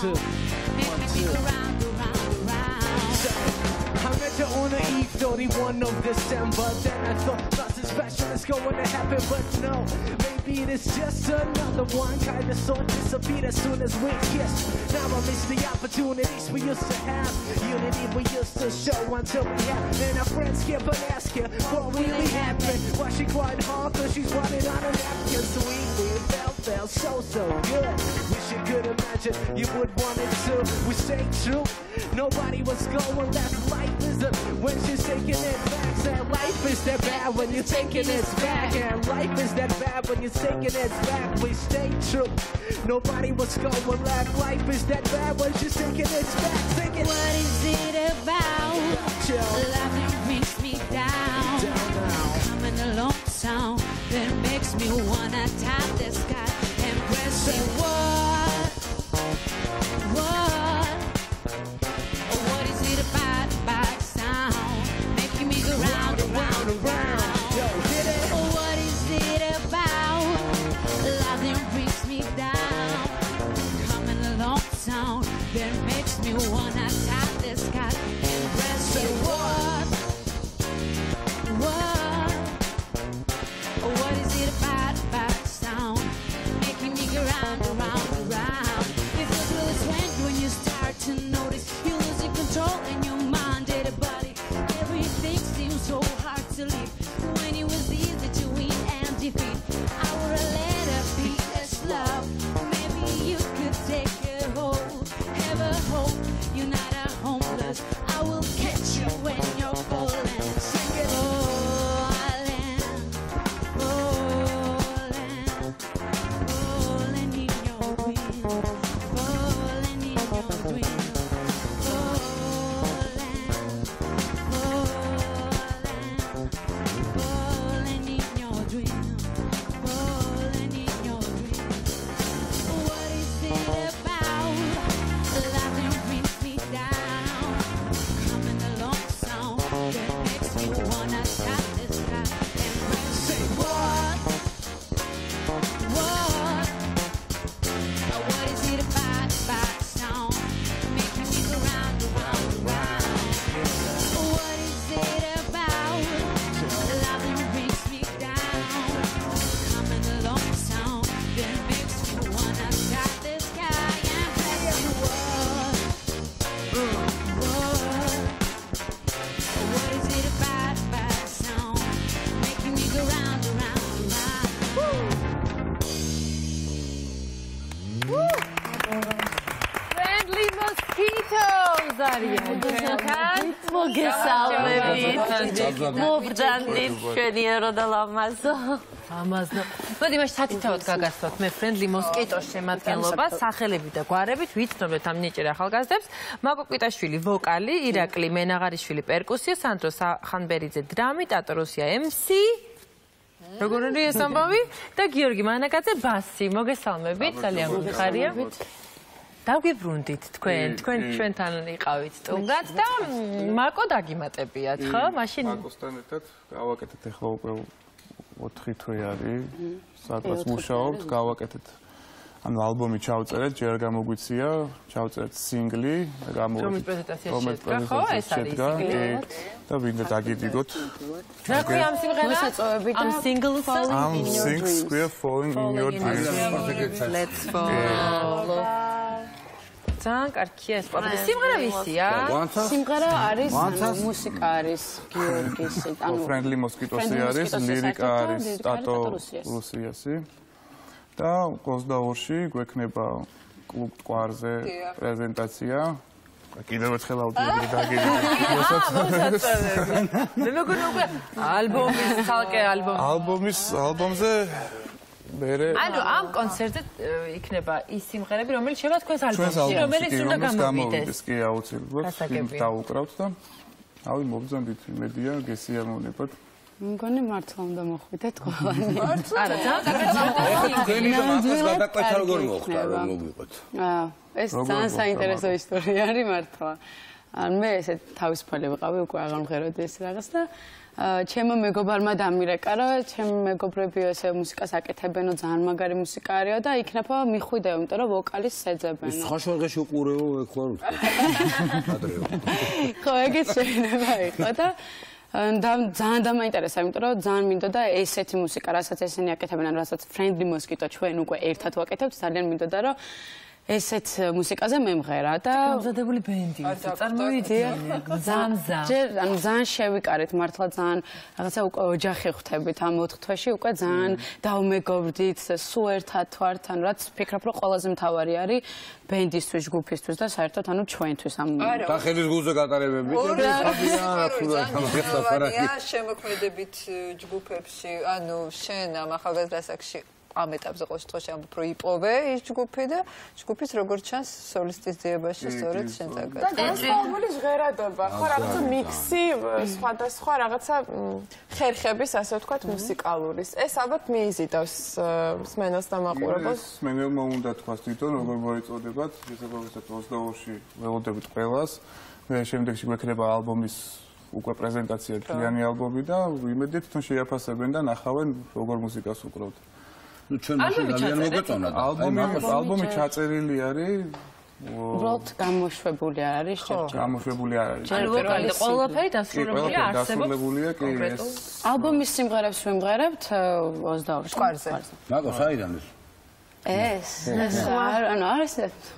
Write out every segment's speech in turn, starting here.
two. I met her on the eve, 31 of December. Then I thought, nothing special is going to happen, but no. Maybe it's just another one. Kinda sort disappeared as soon as we kissed. Now I miss the opportunities we used to have. Unity we used to show until we had. And our friends kept on asking what really happened. Why she cried hard, cause she's running on a napkin. Sweet, we felt so good. Wish you could imagine you would want it too. We stayed true, nobody was going left. Life is a, when she's taking it back. Said life is that bad when you're taking it back. And life is that bad when you're taking it back. We stayed true, nobody was going left. Life is that bad when she's taking it back. Thinking, what is it about? Love that brings me down. Coming along sound that makes me wanna tap the sky and press it. What is it about sound making me go round and round and round? What is it about love that brings me down? Coming along sound that makes me wanna tap the sky and press it. What is it about sound making me go round and round and round? It feels really strange when you start to notice you're losing control in your mind and body. Everything seems so hard to leave when it was easy to win and defeat. I would let it be as love. Maybe you could take a hold. Have a hope you're not a homeless. I will catch you when you're falling. Sing it. მობრძანდით შენი ერო და ლამაზო. ლამაზო. მოდი მას საკითხავთ გაგასვათ მე ფრენდლი მოსკიტოს შემადგენლობა, სახელები და გვარებით ვიცნობთ ამ ნიჭიერ ახალგაზრდებს. მაკო კვიტაშვილი ვოკალი, ირაკლი მენაღარიშვილი პერკუსია, სანდრო ხანბერიძე დრამი, ტატო რუსია MC. როგორ არის ეს ამბავი? და გიორგი მანაკაძე ბასი. მოგესალმებით, ძალიან გიხარია. დავგიბრუნდით თქვენ ჩვენთან იყავით სტუმრად და მაკო დაგიმატებიათ, ხო? მაშინ მაკოსთან ერთად გავაკეთეთ ახლა უკვე 4 თვე არის, სადღაც მუშაობთ, გავაკეთეთ ანუ ალბომი ჩავწერეთ, ჯერ გამოგვიცია, ჩავწერეთ სინგლი, რომლის პრეზენტაცია შედგა, ხო? ეს არის სინგლი. და ვინდა დაგიდიგოთ. რა ქვია ამ სიმღერას? ამ სინგლს? ამ sings we are falling in your dreams. Let's fall. ძალიან კარგია ეს პოპი. სიმღერა ვისია? სიმღერა არის, მუსიკა არის გიორგის, ანუ friendly mosquitoes არის, ლირიკა არის ტატო რუსიასი. და 22-ში გვექნება კლუბ ტყვარზე პრეზენტაცია. კიდევ ერთხელ აუდიტორი დაგიგებთ. მე მეგონა უკვე ალბომის ცალკე ალბომზე ანუ ამ კონცერტზე იქნება ის სიმღერები, რომელიც შევა თქვენს ალბომში, რომელიც უნდა გამოვიდეს. კი, აუცილებლად დავუკრავთ და ავი მოგძანდით, იმედია გესიამოვნებათ. მგონი მართლა უნდა მოხვიდეთ ყველანი. არა, ძალიან თქვენი და მართლა გადაკვეთა როგორ მოხდა რომ მოგვიყოთ. ეს ძალიან საინტერესო ისტორია არის მართლა. ან მე ესე თავისუფალი ვიყავი უკვე აღარ მღეროდი ეს რაღაც და ჩემო მეგობარმა დამირეკა, რომ ჩემი მეგობრებიო ესე მუსიკას აკეთებენო, ძალიან მაგარი მუსიკა არისო და იქნება მიხვიდეო, იმიტომ რომ ვოკალის შეძებენო. სხვა შორღეში უყურეო ეგ ხო არ ვთქვა. ადრეო. ხო, ეგეც შეიძლება იყოს და ძალიან დამაინტერესა, იმიტომ რომ ძალიან მინდოდა ესეთი მუსიკა, რასაც ესენი აკეთებენ, რასაც Friendly Mosquito ჩვენ უკვე ერთად ვაკეთებთ, ძალიან მინდოდა რომ ესეთ მუსიკაზე მემღერა და გამზადებული ბენდი წარმოიდგინე ძალიან ძალიან შევიკარეთ მართლა ძალიან რაღაცა უკვე ოჯახი ხვდებით ამ 4 თვეში უკვე ძალიან დავმეგობრდით სულ ერთად ვართ ანუ რაც ფიქრობ რომ ყველაზე მთავარი არის ბენდისთვის ჯგუფისთვის და საერთოდ ანუ ჩვენთვის ამ სახელის გულზე გატარებები შემოქმედებით ჯგუფებში ანუ შენ ამ ახალგაზრდა ასაკში ამ ეტაპზე ყოველ შემთხვევაში ამ უფრო იპოვე ის ჯგუფი და ჯგუფის როგორც ჩანს სოლისტის ძიებაში სწორედ შენ წაგა. და განსხვავებული ჟღერადობა, ხო რაღაცა მიქსი, სხვადასხვა რაღაცა ხერხების, ასე ვთქვათ, მუსიკალურის. ეს ალბათ მიიზიდავს მსმენელს და მაყურებელს. მსმენელმა უნდა თქვას თვითონ როგორ მოეწოდებათ, შესაძლოა 22-ში ველოდებით ყველას. მე შემდეგში გვექნება ალბომის უკვე პრეზენტაცია მთლიანი ალბომი და იმედია თვითონ შეაფასებენ და ნახავენ როგორ მუსიკას უკრავთ. ну ჩვენ მაშინ ძალიან მოგეწონა და ალბომი ჩაწერილი არის უბრალოდ გამოშვებული არის შეჭრა გამოშვებული არის ანუ ვოკალი ყველაფერი დასრულებულია არსებობს კი ეს ალბომის სიმღერებს ვიმღერებთ 22 სკვარზე მაგო საიდან ეს ანუ არის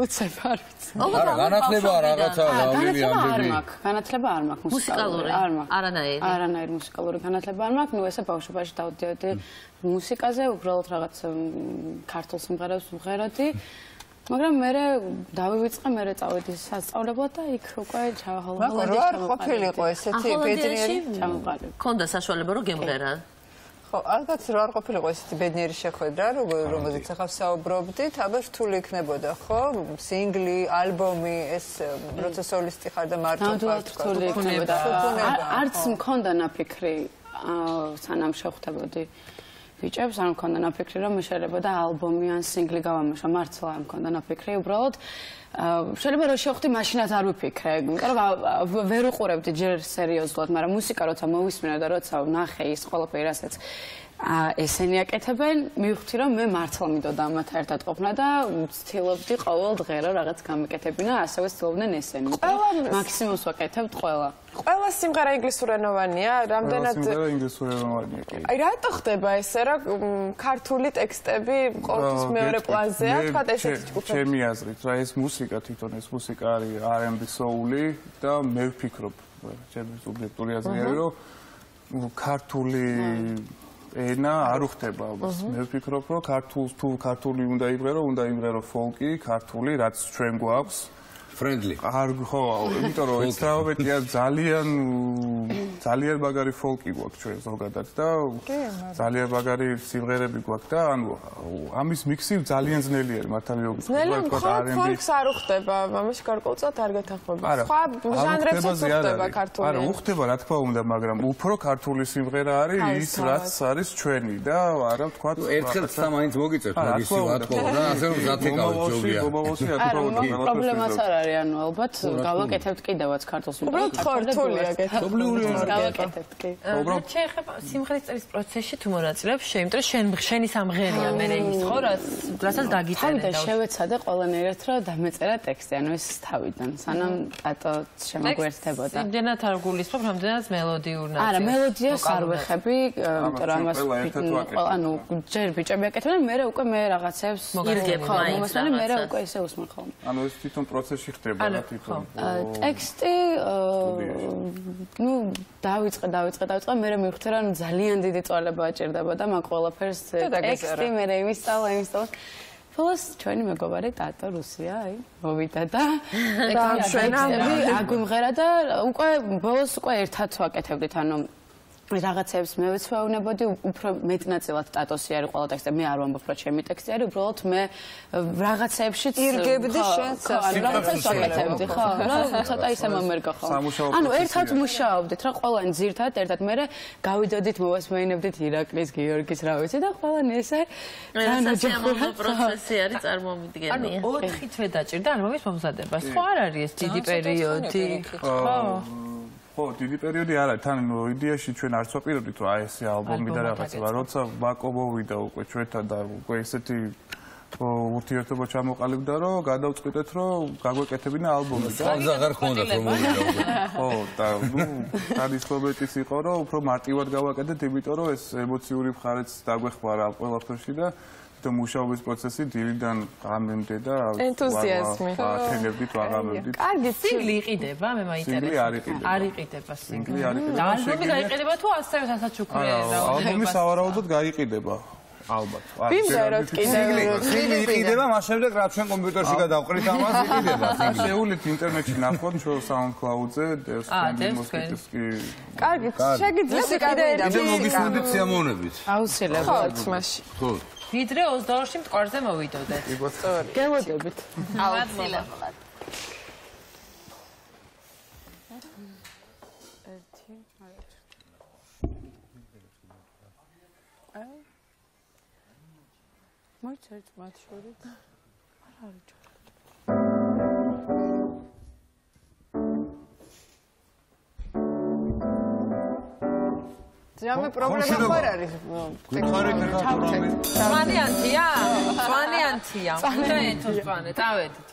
უცებ არ ვიცი არა განათლება რაღაცა რავი ამბები განათლება არ მაქვს მუსიკალური არანაირი მუსიკალური განათლება არ მაქვს ნუ ესე ბავშვობაში დავდიოდი მუსიკაზე უბრალოდ რაღაც ქართულ სიმღერებს ვღეროდი მაგრამ მე დავივიწყე მე წავედი სასწავლებლად და იქ უკვე ჩავაჰოლოდი რა ყოფილიყო ესეთი ბედნიერი ჩამოყალიბე ქონდა საშუალება რომ გემღერა ხო, ალბათ რა არ ყოფილიყო ესეთი ბედნიერი შეხვედრა, რომელზეც ახლა ვსაუბრობდით, აბა რთული იქნებოდა, ხო? სინგლი, ალბომი, ეს როცა სოლისტი ხარ და მარტო ხარ, რთული იქნებოდა. არც მქონდა ნაფიქრი, სანამ შევხვდებოდი ბიჭებს, არ მქონდა ნაფიქრი, რომ შეიძლება და ალბომი ან სინგლი გავამოშვა, მართლა არ მქონდა ნაფიქრი, უბრალოდ შეიძლება რომ შევხვდი მაშინაც არ ვიფიქრე, იმიტომ რომ ვერ უყურებდი ჯერ სერიოზულად, მაგრამ მუსიკა როცა მოვისმინე და როცა ვნახე ის ყველაფერი, რასაც ესენი აკეთებენ, მივხვდი რომ მე მართლა მინდოდა ამათ ერთად ყოფნა და ვცდილობდი ყოველ დღე რომ რაღაც გამეკეთებინა, ასევე ვცდილობდნენ ესენი. მაქსიმუმს ვაკეთებთ ყველა. ყველა სიმღერა ინგლისურენოვანია, რამდენად სიმღერა ინგლისურენოვანია კი. აი რატო ხდება ესე რომ ქართული ტექსტები ყოველთვის მეორე პლანზეა, თქვა ესეთი ჯგუფები. ჩემი აზრით, რა ეს მუსიკა თვითონ ეს მუსიკა არის R&B soul-ი და მე ვფიქრობ, ჩემი სუბიექტური აზრი არის რომ ქართული ენა არ უხდება ალბათ. მე ვფიქრობ, რომ ქართული უნდა იღერო, უნდა იღერო ფოლკი, ქართული, რაც ჩვენ გვაქვს. friendly. არ ხო, იმიტომ რომ ეს თაობეტია ძალიან მაგარი ფოლკი გვაქვს ჩვენ ზოგადად და ძალიან მაგარი სიმღერები გვაქვს და ანუ ამის მიქსი ძალიან ძნელია მართალიობის R&B. ფოლკს არ უხდება, ამაში გარკვეულწილად არ გეთანხმებით. სხვა ჟანრებსაც უხდება ქართული. არა, უხდება რა თქმა უნდა, მაგრამ უფრო ქართული სიმღერა არის ის რაც არის ჩვენი და არა ვთქვა ერთხელ მაინც მოგიწევთ მაგის სიტყვა რა, ასე რომ გათეკავეთ ჯობია. პრობლემაც არ არის, ანუ ალბათ გავაკეთებთ კიდევაც ქართულ სიმღერას. უბრალოდ ხორთულია გეთხოვნა. გავაკეთებთ კი. უბრალოდ შეიძლება სიმღერის წერის პროცესში თუ მონაწილეებს იმიტომ რომ შენი სამღერია მე ის ხო რასაც დაგიწერე და შევეცადე ყველანაირად რომ დამეწერა ტექსტი, ანუ ეს თავიდან, სანამ ატო შემოგვერთდებოდა. იმდენად არ გულისხმობ, რამდენად მელოდიურ ნაწილს. არა, მელოდიას არ ვეხები, იმიტომ რომ ამას ანუ ჯერ ბიჭები აკეთებენ, მე უკვე მე რაღაცებს მოგერგებ მაინც და მე უკვე ისე უსმენ ხოლმე. ანუ ეს თვითონ პროცესში ხდება რა თვითონ. ტექსტი ნუ დავიწყე, მე მივხვდი რომ ძალიან დიდი წვალება აჭირდებოდა მაგ ყველაფერს ტექსტი, მე იმისწავლა. ბოლოს ჩვენი მეგობარი ტატო რუსია, აი, მოვიდა და აგვიმღერა და უკვე ბოლოს უკვე ერთად ვაკეთებდით, ანუ რაღაცებს მე ვეცვეუნებოდი, უფრო მეტნაწილად ტატოსი არის ყველა ტექსტი, მე არ ვამბობ რომ ჩემი ტექსტი არის, უბრალოდ მე რაღაცებშიც ირგებდი შენს რაღაცებს ვაკეთებდი, ხო? ცოტა ისე მომერგა ხო? ანუ ერთად მუშაობდით რა, ყველანი ძირთად ერთად მე გავიდოდით, მოვასმეინებდით ირაკლის, გიორგის, რა ვიცი და ყველანი ესე განაჯახურად პროცესი არის წარმომიდგენია. ანუ 4 თვე დაჭირდა ალბომის მომზადება. სხვა არ არის ეს დიდი პერიოდი. ხო? ხო, დიდი პერიოდი არ არის. თან იდეაში ჩვენ არც ვაპირებდით, რომ აი ესე ალბომი და რაღაცა, როცა ბაკო მოვიდა უკვე ჩვენთან და უკვე ესეთი ურთიერთობა ჩამოყალიბდა, რომ გადავწყვიტეთ, რომ გაგვეკეთებინა ალბომი და ხალხს აღარ ხონდათ რომ მოვიდა. ხო, და თავის კომენტიც იყო, რომ უფრო მარტივად გავაკეთეთ, იმიტომ რომ ეს ემოციური მხარეც დაგვეხმარა ყველაფერში და მუშაობის პროცესი დილიდან ღამემდე და ენთუზიაზმი. ათენებდით, ვაღამებდით. კარგი, სინგლი იყიდება, მე მაინტერესებს. სინგლი არ იყიდება. არ იყიდება სინგლი. სინგლი არ იყიდება. და ალბომი გაიყიდება თუ ასევე სასაჩუქრე ალბომი სავარაუდოდ გაიყიდება. ალბათ. ვიმზეროთ კიდევ. სინგლი იყიდება, მას შემდეგ რა ჩვენ კომპიუტერში გადავყრით ამას იყიდება სინგლი. შეუძლით ინტერნეტში ნახოთ ჩვენ SoundCloud-ზე დევსკი. კარგი, შეგიძლიათ კიდევ მოგისმოდით სიამოვნებით. აუცილებლად. ხო, მაშინ. ხო. ვიდრე 22-ში მტკვარზე მოვიდოდეთ. გელოდებით. მადლობა. მოიწერთ მათ შორის. არ არის ჯერ. ჯამე პრობლემა ხარ არის. სვანიანთია? სვანიანთია. უნდა ეთოს სვანე, წავედით.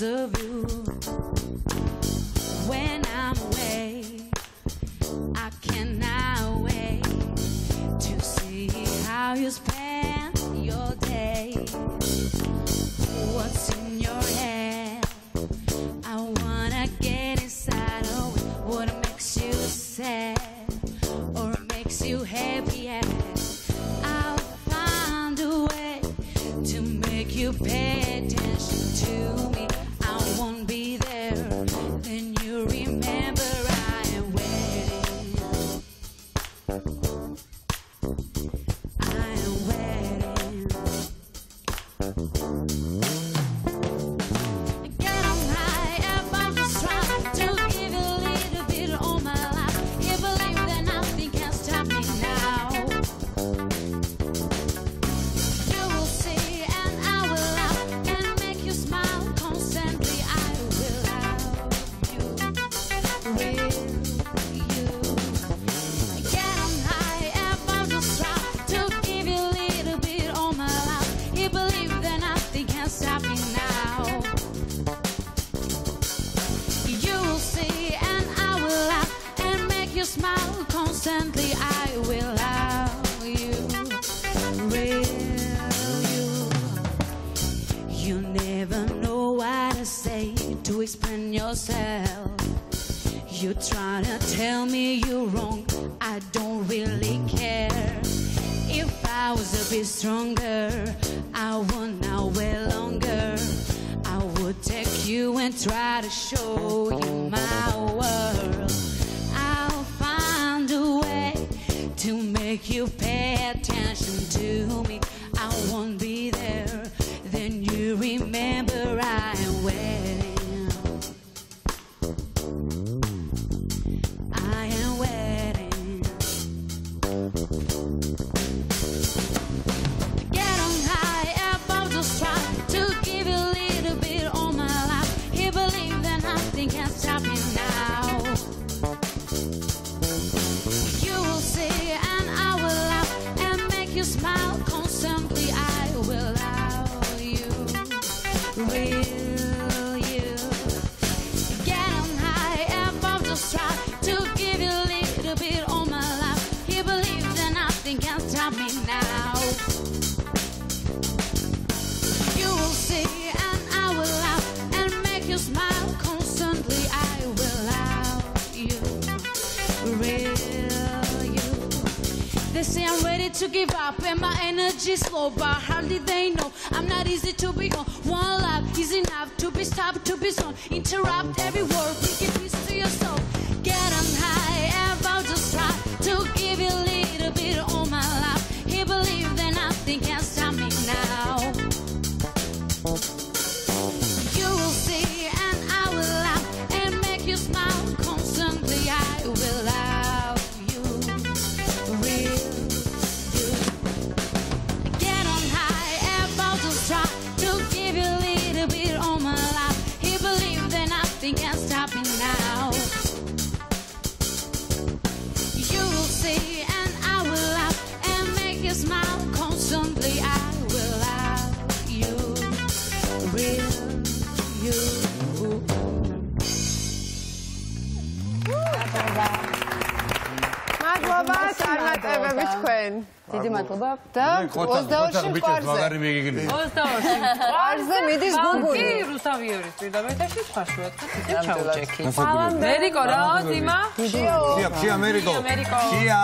Of you when I'm away, I cannot wait to see how you spend your day. What's in your head? I wanna get inside of what makes you sad or makes you happy. I'll find a way to make you pay attention to me. I won't be there, then you remember I am waiting. I am waiting. Get on high, I'm just trying to give you a little bit of my life. You believe that nothing can stop me now. You will see and I will laugh and make you smile constantly. I will love you, will you? Get on high, I'm just trying to give you a little bit of my life. You believe that nothing can stop me now. You will see and I will laugh and make you smile constantly. I will love you, will you? You never know what to say to explain yourself. You try to tell me you're wrong, I don't really care. If I was a bit stronger, I would now wait longer. I would take you and try to show you my world. I'll find a way to make you pay attention to me. I won't be there, then you remember I am waiting. I am waiting. Get on high, above the stripe to give you a little bit of my life. You believe that nothing can stop me now. You will see and I will laugh and make you smile constantly. I will love you, will you? Get on high above the stripe to give you a little bit of my life. You believe that nothing can stop me now. You will see and I will laugh and make you smile constantly. I will love you, will you? They say I'm ready to give up and my energy's low, but hardly they know I'm not easy to be on. One life is enough to be stopped, to be strong. Interrupt every word, give peace to your soul. Get on high, about to try to give you a little bit of my life. He believe that nothing can stop me now. You will see and I will laugh and make you smile constantly. I will love you, real you. Get on high, about to try to give you a little bit of my life. He believe that nothing can stop me now. You will see and I will laugh and make you smile constantly. I will love you, real you. მადლობა წარმატებები თქვენ. დიდი მადლობა. და 22-ში ყვარზე. 22-ში. ყვარზე მიდის გუგული. კი, რუსავიორის პირდაპირში ხარშუა თქვა ჩაუჭექი. მერიკო რა, ძიმა? შია მერიკო. მერიკო. შია.